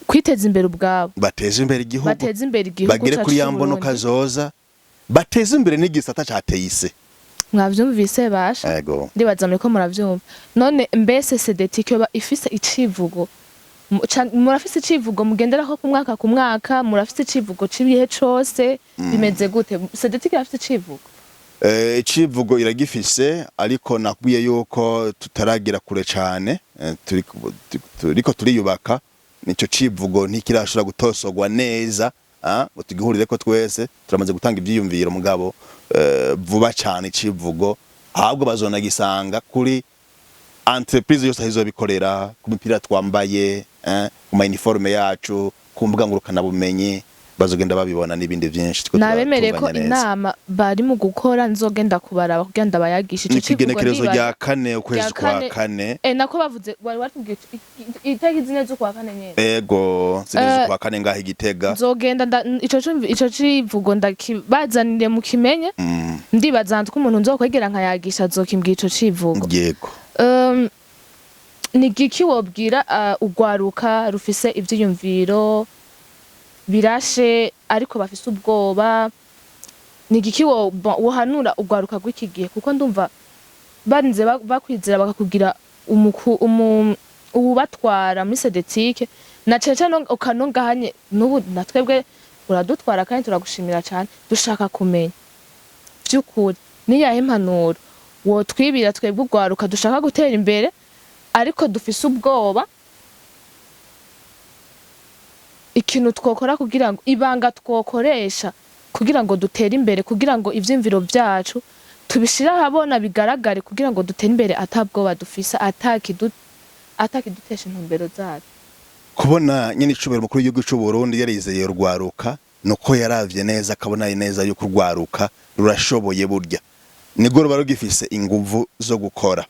kwiteza imbere ubwabo bateze imbere igihugu bagire kuri yambono kazoza bateze imbere n'igisata cateye ise mwavyumvise basha yego ndibaza muri ko muravyumva none mbese sedetike yoba ifise icivugo murafise icivugo mugenderaho ku mwaka murafise icivugo cibihe cose bimeze gute sedetike yafise icivugo icivugo iragifise ariko nakwiye yuko tutaragira kure cane turiko turiyubaka nico civugo ntikirashobora gutosogwa neza ngo tugihurire ko twese turamaze gutanga ivyiyumviro mugabo vuba cyane icivugo ahubwo bazonagisanga kuri entreprise yose ahizobikorera ku mipira twambaye ku ma uniforme yacu ku mbuga ngurukana bumenyi bazogenda babibona n'ibindi byinshi nabemereye ko inama bari mu gukora nzogenda kubaraba kugira ndabayagisha ico kigenekerezo rya 4 ukwezi kwa 4 nako bavuze wari watubwiye itagi zine zo kwa 4 nyene ego zine kwa 4 ngaho Igitega nzogenda ico civugo ndakibazanire mu kimenye ndibaza ntko umuntu nzokwegera nkayagisha azokimbwira ico civugo yego ni giki wobwira ugwaruka rufise ivyiyumviro birashe ariko bafise ubwoba ni giki wohanura ugwaruka gw'iki gihe kuko ndumva banze bakwizera bakakugira ubatwara muri sedetike na cece ukanongahanye n'ubu natwebwe uradutwara kandi turagushimira cyane dushaka kumenya by'ukuri niyahe impanuro wotwibira twebwe ugwaruka dushaka gutera imbere ariko dufise ubwoba ikintu twokora kugira ngo ibanga twokoresha kugira ngo dutere imbere kugira ngo ivyimviro vyacu tubishira habona bigaragare kugira ngo dutere imbere atabwoba dufise atakidutesha intumbero zacu kubona nyine icubero mukuru y'igihugu cy'u Burundi yarizeye rwaruka nuko yaravye neza akabona neza yuko rwaruka rurashoboye burya nigoro baro gifise inguvu zo gukora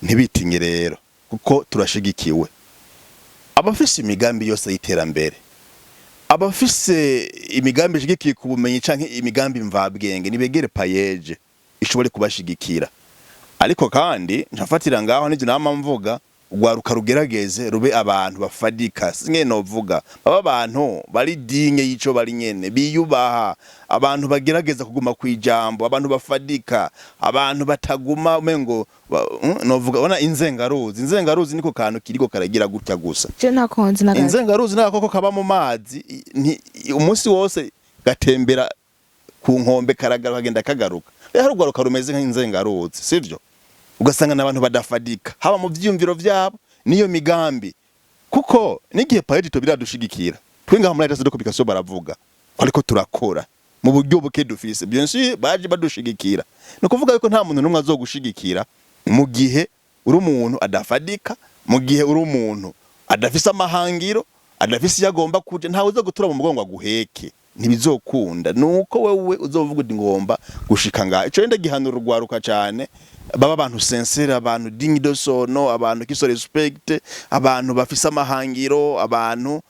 ntibitinye rero kuko turashigikiwe abafise imigambi yose y'iterambere abafise imigambi ishigikiye ku bumenyi canke imigambi mvabwenge nibegere payeje ishobore kubashigikira ariko kandi ncafatira ngaho n'ivyo nama mvuga ugwaruka rugerageze rube abantu bafadika singe novuga baba abantu bari dinye yico bari nyene biyubaha abantu bagerageza kuguma kwijambo abantu bafadika abantu bataguma umengo novuga ona inzengaruzi niko kantu kiriko karagira gutya gusa je ntakonzi nagaje inzengaruzi nakoko kaba mu mazi umunsi wose gatembera ku nkombe karagaruka kagenda kagaruka rero ugwaruka rumeze nk'inzengaruzi sivyo ugasanga nabantu badafadika haba mu vyumviro vyabo niyo migambi kuko nigihe payeto biradushigikira twinga muri leta zidoko bikaso baravuga ariko turakora mu buryo buke dufise bien sûr baje badushigikira no kuvuga yuko nta muntu numwe azogushigikira mu gihe uri umuntu adafadika mu gihe uri umuntu adafise amahangiro adafise yagomba kuje ntawe uzo gutura mu mugongo aguheke ntibizokunda nuko wewe uzovuga uti ngomba gushika nga ico ende gihanura rwaruka cyane baba abantu sincere abantu digne de son nom abantu kiso respect abantu bafise amahangiro abantu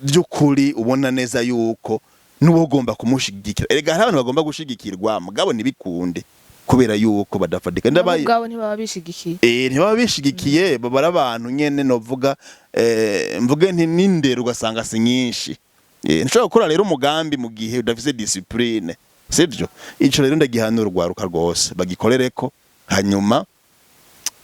by'ukuri ubona neza yuko nuwo ugomba kumushigikira. Erega hari abantu bagomba gushigikirwa mugabo ntibikunde kubera yuko badafadika. Mugabo ntibaba bishigikiye. Ntibaba bishigikiye babara abantu nyene novuga mvuge nti nindero ugasanga si nyinshi. Nshobora gukora rero umugambi mu gihe udafise discipline. Sivyo? Ico rero ndagihanura urwaruka rwose bagikorereko hanyuma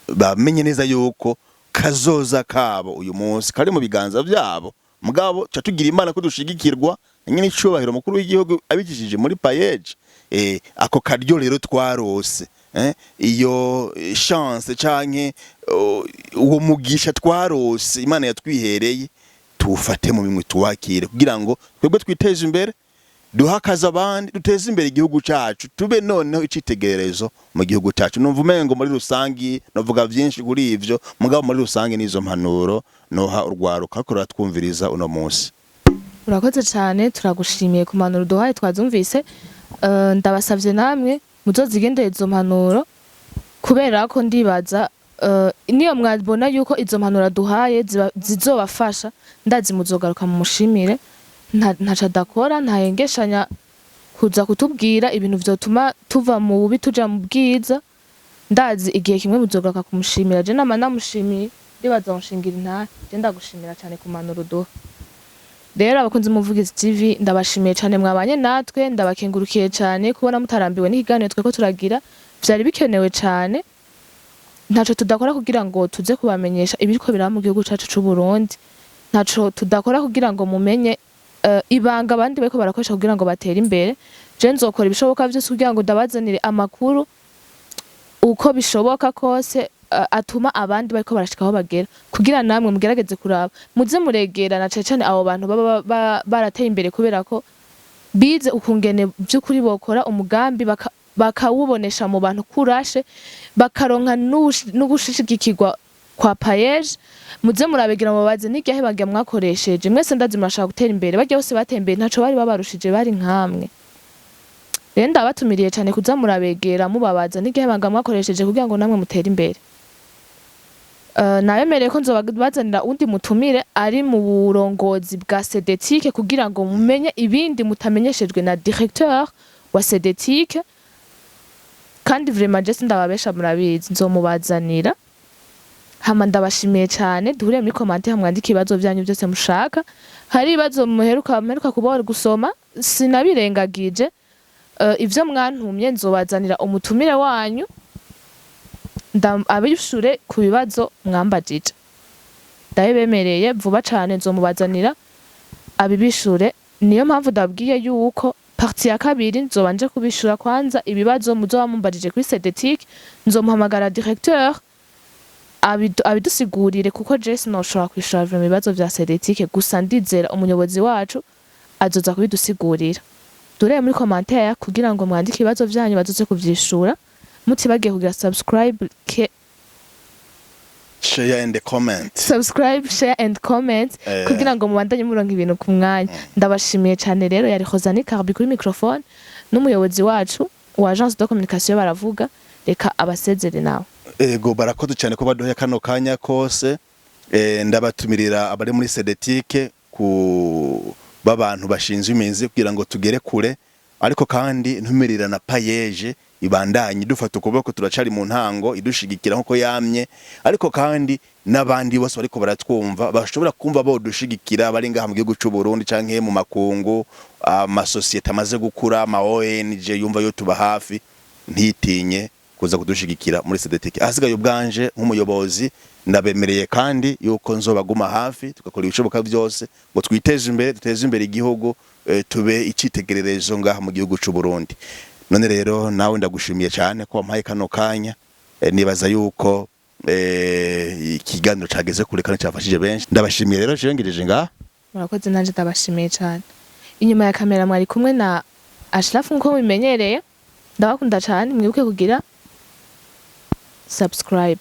bamenye neza yuko kazoza kabo uyu munsi kari mu biganza byabo. Mugabo ca tugira imana ko dushigikirwa nyine icubahiro mukuru w'igihugu abikishije muri payeje. Ako karyo rero twarose iyo chance canke uwo mugisha twarose imana yatwihereye tufate mu bimwe tuwakire kugira ngo twebwe twiteze imbere duhakaza abandi duteze imbere igihugu cacu tube noneho icitegererezo mu gihugu cacu. Numva umengo muri rusangi novuga byinshi kuri ivyo mugabo muri rusangi nizo mpanuro noha urwaruka ko ratwumviriza uno munsi. Urakoze cyane turagushimiye ku mpanuro duhaye twazumvise. Ndabasavye namwe muzozigendera izo mpanuro kubera ko ndibaza niyo mwabona yuko izo mpanuro duhaye zizobafasha ndazi muzogaruka mu mushimire ntaca dakora ntahengeshanya kuza kutubwira ibintu vyotuma tuva mu bubi tuja mu bwiza. Ndazi igihe kimwe muzogaruka kumushimira je nama namushimiye ndibaza nshingira intare je ndagushimira cyane ku mpanuro duha. Rero abakunzi muvugizi TV ndabashimiye cyane mwabanye natwe ndabakengurukiye cyane kubona mutarambiwe n'ikiganiro tweko turagira vyari bikenewe cyane. Ntaco tudakora kugira ngo tuze kubamenyesha ibiriko biraba mu gihugu cacu c'u Burundi. Ntaco tudakora kugira ngo mumenye ibanga abandi bariko barakoresha kugira ngo batere imbere. Je nzokora ibishoboka byose kugira ngo ndabazanire amakuru uko bishoboka kose atuma abandi bariko barashikaho bagera kugira namwe mugerageze kuraba muze muregerana cyane abo bantu baba barateye imbere kubera ko bize ukungene by'ukuri bokora umugambi bakawubonesha mu bantu kurashe bakaronka n'ugushishikirwa kwa payeje. Muze murabegera mubaze n'igihe bagiye mwakoresheje mwese ndazi murashaka gutera imbere bagiye bose batembeye ntaco bari babarushije bari nkamwe. Rero ndabatumiriye cyane kuza murabegera mubabaza n'igihe banga mwakoresheje kugira ngo namwe mutere imbere. Nayemereye ko nzobazanira undi mutumire ari mu burongozi bwa Cedetike kugira ngo mumenye ibindi mutamenyeshejwe na directeur wa Cedetike kandi vraiment je ndababesha murabizi nzomubazanira. Hama ndabashimiye cyane duhure muri commentaire mwandika ibibazo byanyu byose mushaka. Hari ibibazo muheruka kuba gusoma sinabirengagije ivyo mwantumye nzobazanira umutumire wanyu abishure ku bibazo mwambajije. Ndabemereye vuba cyane nzomubazanira abibishure. Niyo mpamvu ndabwiye yuko parti ya kabiri nzobanje kubishura kwanza ibibazo muzoba mumbajije kuri Cedetike. Nzomuhamagara directeur abidusigurire kuko Jesse noshobora kwishura mu bibazo vya Cedetike gusa ndizera umuyobozi wacu azoza kubidusigurira. Dore muri commentaire kugira ngo mwandike ibibazo vyanyu bazoze kuvyishura mutibagiye kugira subscribe share and comment kugira ngo mubandanye muronka ibintu ku mwanya. Ndabashimiye cyane rero yari Hozani Karbi kuri microphone n'umuyobozi wacu wa agence de communication baravuga reka abasezere nawe. Ego barakoze cyane ko baduhe kano kanya kose. Ndabatumirira abari muri Cedetike ku babantu bashinzwe iminzi kugira ngo tugere kure ariko kandi ntumirira na payeje ibandanye dufata ukuboko turacari mu ntango idushigikira nko yamye ariko kandi nabandi bose bariko baratwumva bashobora kumva bo dushigikira bari ngaha mu gihugu cy'u Burundi canke mu makungu amasosiyete amaze gukura ama ONG yumva yo tuba hafi ntitinye kuza kudushigikira muri Cedetike. Asigaye ubwanje nk'umuyobozi ndabemereye kandi yuko nzobaguma hafi tugakora ibishoboka byose ngo twiteze imbere duteze imbere igihugu tube icitegererezo ngaha mu gihugu cy'u Burundi. None rero nawe ndagushimiye cyane ko wampaye kano kanya. Nibaza yuko ikiganiro cageze kure kandi cyafashije benshi. Ndabashimiye rero jengereje ngaha. Murakoze nanje ndabashimiye cyane. Inyuma ya kamera mwari kumwe na Ashraf nko bimenyereye. Ndabakunda cyane mwibuke kugira subscribe.